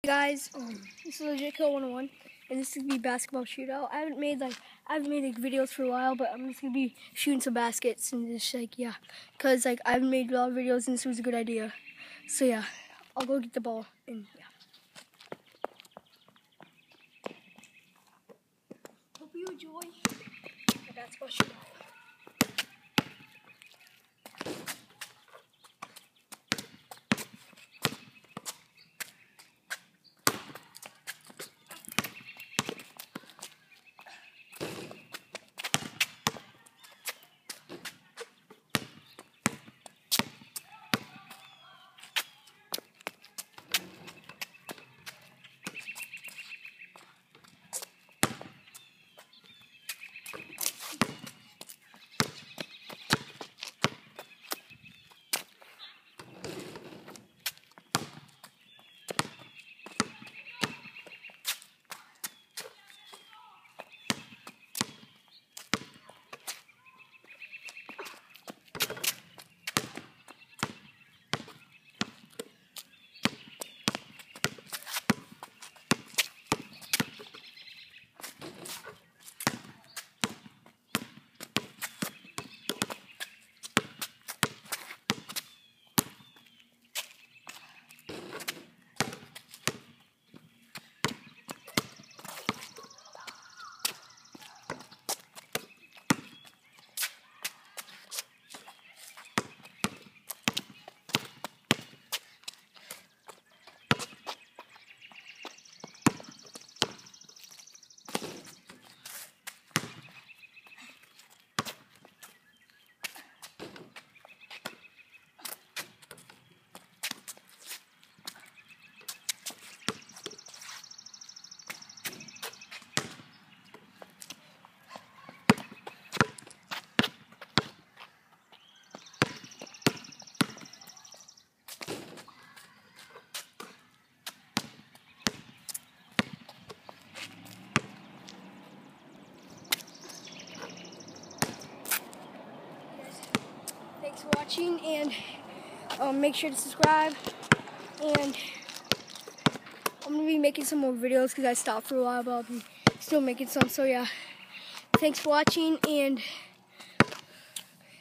Hey guys, this is Legit Kill 101, and this is gonna be basketball shootout. I haven't made videos for a while, but I'm just gonna be shooting some baskets and just cause I haven't made a lot of videos and this was a good idea. So yeah, I'll go get the ball and yeah. Hope you enjoy the basketball shootout. Thanks for watching, and make sure to subscribe. And I'm gonna be making some more videos because I stopped for a while, but I'll be still making some. So yeah, thanks for watching, and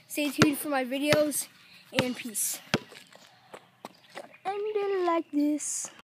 stay tuned for my videos. And peace. Gotta end it like this.